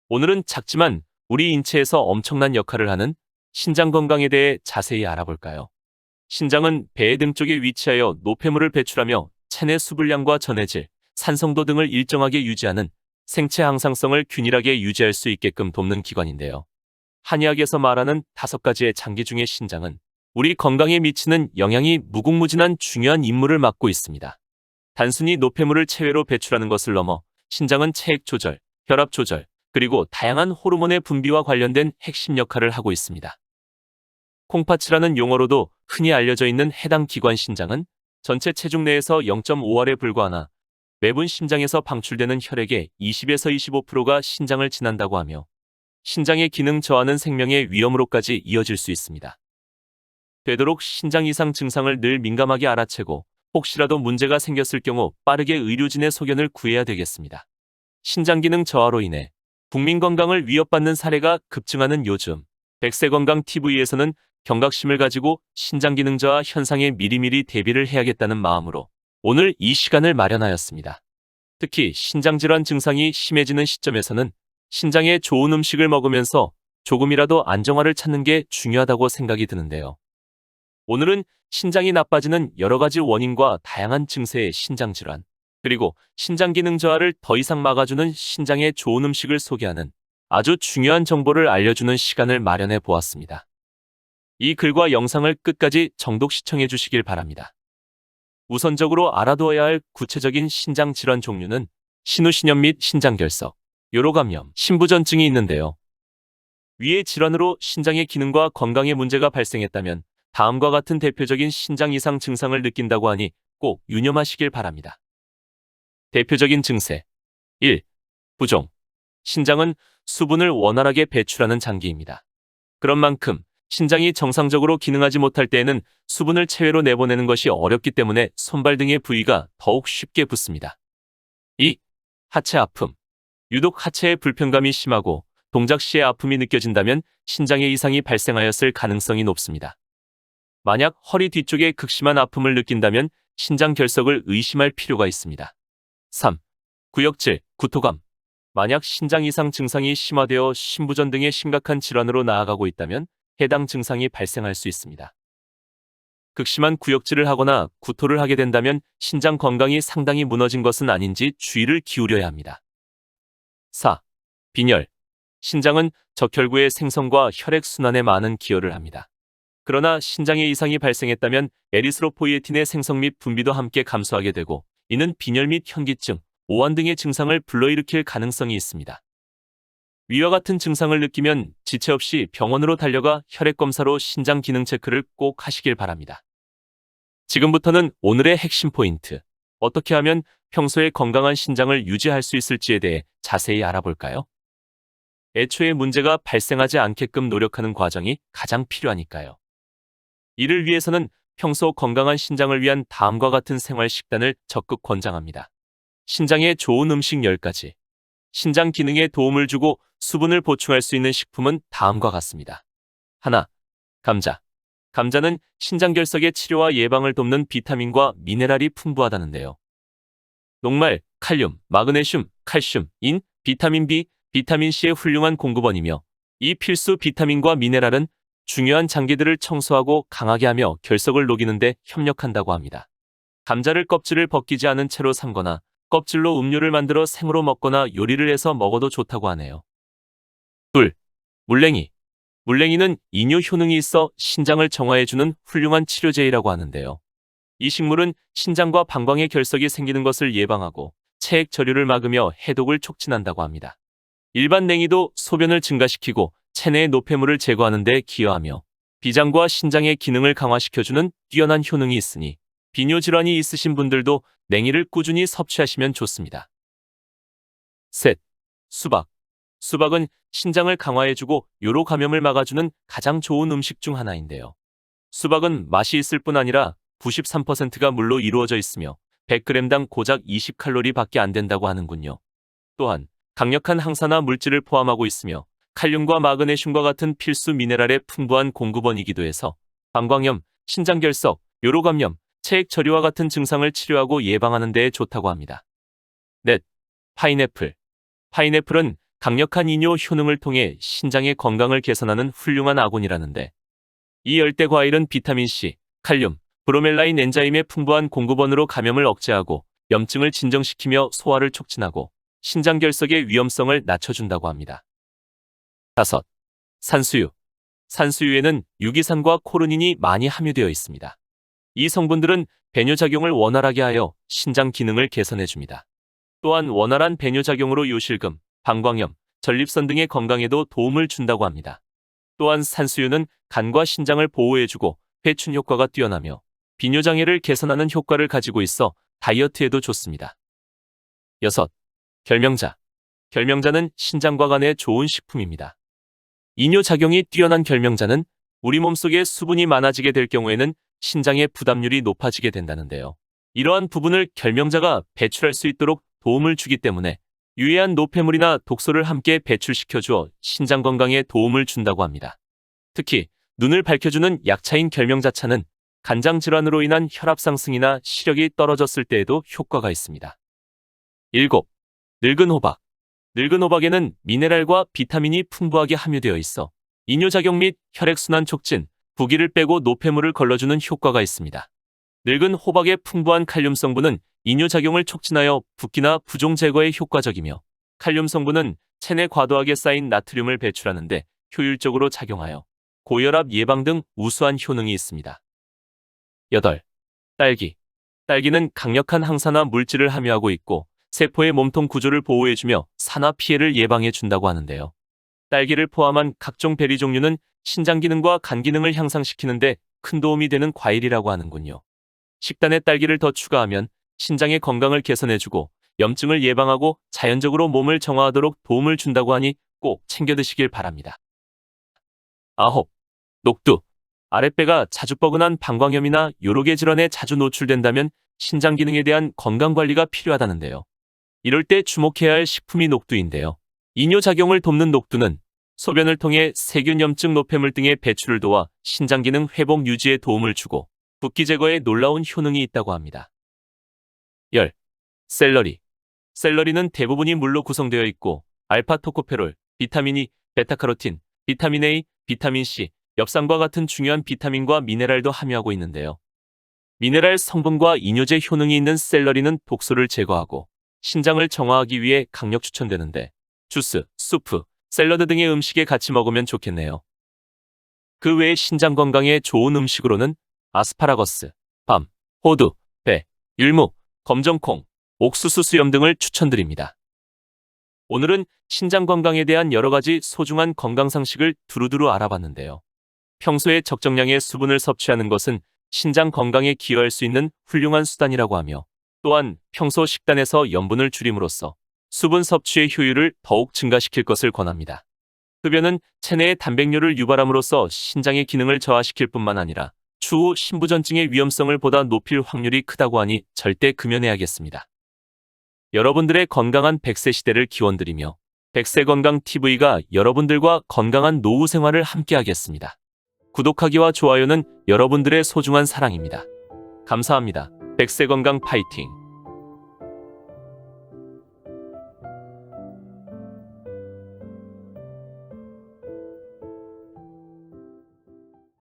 오늘은 작지만 우리 인체에서 엄청난 역할을 하는 신장 건강에 대해 자세히 알아볼까요? 신장은 배 등 쪽에 위치하여 노폐물을 배출하며 체내 수분량과 전해질, 산성도 등을 일정하게 유지하는 생체 항상성을 균일하게 유지할 수 있게끔 돕는 기관인데요. 한의학에서 말하는 5가지의 장기 중에 신장은 우리 건강에 미치는 영향이 무궁무진한 중요한 임무를 맡고 있습니다. 단순히 노폐물을 체외로 배출하는 것을 넘어 신장은 체액 조절, 혈압 조절, 그리고 다양한 호르몬의 분비와 관련된 핵심 역할을 하고 있습니다. 콩팥이라는 용어로도 흔히 알려져 있는 해당 기관 신장은 전체 체중 내에서 0.5알에 불과하나 매분 심장에서 방출되는 혈액의 20에서 25%가 신장을 지난다고 하며 신장의 기능 저하는 생명의 위험으로까지 이어질 수 있습니다. 되도록 신장 이상 증상을 늘 민감하게 알아채고 혹시라도 문제가 생겼을 경우 빠르게 의료진의 소견을 구해야 되겠습니다. 신장 기능 저하로 인해 국민 건강을 위협받는 사례가 급증하는 요즘 100세 건강 TV에서는 경각심을 가지고 신장 기능 저하 현상에 미리미리 대비를 해야겠다는 마음으로 오늘 이 시간을 마련하였습니다. 특히 신장질환 증상이 심해지는 시점에서는 신장에 좋은 음식을 먹으면서 조금이라도 안정화를 찾는 게 중요하다고 생각이 드는데요. 오늘은 신장이 나빠지는 여러 가지 원인과 다양한 증세의 신장질환, 그리고 신장 기능 저하를 더 이상 막아주는 신장에 좋은 음식을 소개하는 아주 중요한 정보를 알려주는 시간을 마련해 보았습니다. 이 글과 영상을 끝까지 정독 시청해 주시길 바랍니다. 우선적으로 알아두어야 할 구체적인 신장 질환 종류는 신우신염 및 신장결석, 요로감염, 신부전증이 있는데요. 위의 질환으로 신장의 기능과 건강에 문제가 발생했다면 다음과 같은 대표적인 신장 이상 증상을 느낀다고 하니 꼭 유념하시길 바랍니다. 대표적인 증세 1. 부종. 신장은 수분을 원활하게 배출하는 장기입니다. 그런 만큼 신장이 정상적으로 기능하지 못할 때에는 수분을 체외로 내보내는 것이 어렵기 때문에 손발 등의 부위가 더욱 쉽게 붓습니다. 2. 하체 아픔. 유독 하체의 불편감이 심하고 동작 시에 아픔이 느껴진다면 신장에 이상이 발생하였을 가능성이 높습니다. 만약 허리 뒤쪽에 극심한 아픔을 느낀다면 신장 결석을 의심할 필요가 있습니다. 3. 구역질, 구토감. 만약 신장 이상 증상이 심화되어 신부전 등의 심각한 질환으로 나아가고 있다면 해당 증상이 발생할 수 있습니다. 극심한 구역질을 하거나 구토를 하게 된다면 신장 건강이 상당히 무너진 것은 아닌지 주의를 기울여야 합니다. 4. 빈혈. 신장은 적혈구의 생성과 혈액순환에 많은 기여를 합니다. 그러나 신장에 이상이 발생했다면 에리스로포이에틴의 생성 및 분비도 함께 감소하게 되고 이는 빈혈 및 현기증, 오한 등의 증상을 불러일으킬 가능성이 있습니다. 위와 같은 증상을 느끼면 지체 없이 병원으로 달려가 혈액검사로 신장 기능 체크를 꼭 하시길 바랍니다. 지금부터는 오늘의 핵심 포인트, 어떻게 하면 평소에 건강한 신장을 유지할 수 있을지에 대해 자세히 알아볼까요? 애초에 문제가 발생하지 않게끔 노력하는 과정이 가장 필요하니까요. 이를 위해서는 평소 건강한 신장을 위한 다음과 같은 생활 식단을 적극 권장합니다. 신장에 좋은 음식 10가지. 신장 기능에 도움을 주고 수분을 보충할 수 있는 식품은 다음과 같습니다. 1. 감자. 감자는 신장결석의 치료와 예방을 돕는 비타민과 미네랄이 풍부하다는데요. 녹말, 칼륨, 마그네슘, 칼슘, 인, 비타민 B, 비타민 C의 훌륭한 공급원이며 이 필수 비타민과 미네랄은 중요한 장기들을 청소하고 강하게 하며 결석을 녹이는 데 협력한다고 합니다. 감자를 껍질을 벗기지 않은 채로 삶거나 껍질로 음료를 만들어 생으로 먹거나 요리를 해서 먹어도 좋다고 하네요. 2. 물냉이. 물냉이는 이뇨 효능이 있어 신장을 정화해주는 훌륭한 치료제이라고 하는데요. 이 식물은 신장과 방광에 결석이 생기는 것을 예방하고 체액 저류를 막으며 해독을 촉진한다고 합니다. 일반 냉이도 소변을 증가시키고 체내의 노폐물을 제거하는 데 기여하며 비장과 신장의 기능을 강화시켜주는 뛰어난 효능이 있으니 비뇨 질환이 있으신 분들도 냉이를 꾸준히 섭취하시면 좋습니다. 3. 수박. 수박은 신장을 강화해주고 요로 감염을 막아주는 가장 좋은 음식 중 하나인데요. 수박은 맛이 있을 뿐 아니라 93%가 물로 이루어져 있으며 100g당 고작 20칼로리 밖에 안 된다고 하는군요. 또한 강력한 항산화 물질을 포함하고 있으며 칼륨과 마그네슘과 같은 필수 미네랄의 풍부한 공급원이기도 해서 방광염, 신장결석, 요로감염, 체액 저류와 같은 증상을 치료하고 예방하는 데 좋다고 합니다. 넷. 파인애플. 파인애플은 강력한 이뇨 효능을 통해 신장의 건강을 개선하는 훌륭한 아군이라는데, 이 열대 과일은 비타민C, 칼륨, 브로멜라인 엔자임의 풍부한 공급원으로 감염을 억제하고 염증을 진정시키며 소화를 촉진하고 신장 결석의 위험성을 낮춰준다고 합니다. 5. 산수유. 산수유에는 유기산과 코르닌이 많이 함유되어 있습니다. 이 성분들은 배뇨작용을 원활하게 하여 신장 기능을 개선해줍니다. 또한 원활한 배뇨작용으로 요실금, 방광염, 전립선 등의 건강에도 도움을 준다고 합니다. 또한 산수유는 간과 신장을 보호해주고 회춘 효과가 뛰어나며 비뇨장애를 개선하는 효과를 가지고 있어 다이어트에도 좋습니다. 6. 결명자. 결명자는 신장과 간에 좋은 식품입니다. 이뇨작용이 뛰어난 결명자는 우리 몸속에 수분이 많아지게 될 경우에는 신장의 부담률이 높아지게 된다는데요. 이러한 부분을 결명자가 배출할 수 있도록 도움을 주기 때문에 유해한 노폐물이나 독소를 함께 배출시켜주어 신장 건강에 도움을 준다고 합니다. 특히 눈을 밝혀주는 약차인 결명자차는 간장 질환으로 인한 혈압 상승이나 시력이 떨어졌을 때에도 효과가 있습니다. 7. 늙은 호박. 늙은 호박에는 미네랄과 비타민이 풍부하게 함유되어 있어 이뇨작용 및 혈액순환 촉진, 부기를 빼고 노폐물을 걸러주는 효과가 있습니다. 늙은 호박의 풍부한 칼륨 성분은 이뇨작용을 촉진하여 붓기나 부종 제거에 효과적이며, 칼륨 성분은 체내 과도하게 쌓인 나트륨을 배출하는 데 효율적으로 작용하여 고혈압 예방 등 우수한 효능이 있습니다. 8. 딸기. 딸기는 강력한 항산화 물질을 함유하고 있고 세포의 몸통 구조를 보호해주며 산화 피해를 예방해준다고 하는데요. 딸기를 포함한 각종 베리 종류는 신장 기능과 간 기능을 향상시키는 데 큰 도움이 되는 과일이라고 하는군요. 식단에 딸기를 더 추가하면 신장의 건강을 개선해주고 염증을 예방하고 자연적으로 몸을 정화하도록 도움을 준다고 하니 꼭 챙겨 드시길 바랍니다. 9. 녹두. 아랫배가 자주 뻐근한 방광염이나 요로개 질환에 자주 노출된다면 신장 기능에 대한 건강관리가 필요하다는데요. 이럴 때 주목해야 할 식품이 녹두인데요. 이뇨작용을 돕는 녹두는 소변을 통해 세균 염증 노폐물 등의 배출을 도와 신장 기능 회복 유지에 도움을 주고 붓기 제거에 놀라운 효능이 있다고 합니다. 10. 샐러리. 샐러리는 대부분이 물로 구성되어 있고 알파토코페롤, 비타민 E, 베타카로틴, 비타민 A, 비타민 C, 엽산과 같은 중요한 비타민과 미네랄도 함유하고 있는데요. 미네랄 성분과 이뇨제 효능이 있는 샐러리는 독소를 제거하고 신장을 정화하기 위해 강력 추천되는데 주스, 수프, 샐러드 등의 음식에 같이 먹으면 좋겠네요. 그 외에 신장 건강에 좋은 음식으로는 아스파라거스, 밤, 호두, 배, 율무, 검정콩, 옥수수 수염 등을 추천드립니다. 오늘은 신장 건강에 대한 여러 가지 소중한 건강 상식을 두루두루 알아봤는데요. 평소에 적정량의 수분을 섭취하는 것은 신장 건강에 기여할 수 있는 훌륭한 수단이라고 하며, 또한 평소 식단에서 염분을 줄임으로써 수분 섭취의 효율을 더욱 증가시킬 것을 권합니다. 흡연은 체내의 단백뇨를 유발함으로써 신장의 기능을 저하시킬 뿐만 아니라 추후 신부전증의 위험성을 보다 높일 확률이 크다고 하니 절대 금연해야겠습니다. 여러분들의 건강한 100세 시대를 기원드리며 백세건강TV가 여러분들과 건강한 노후 생활을 함께하겠습니다. 구독하기와 좋아요는 여러분들의 소중한 사랑입니다. 감사합니다. 백세건강 파이팅!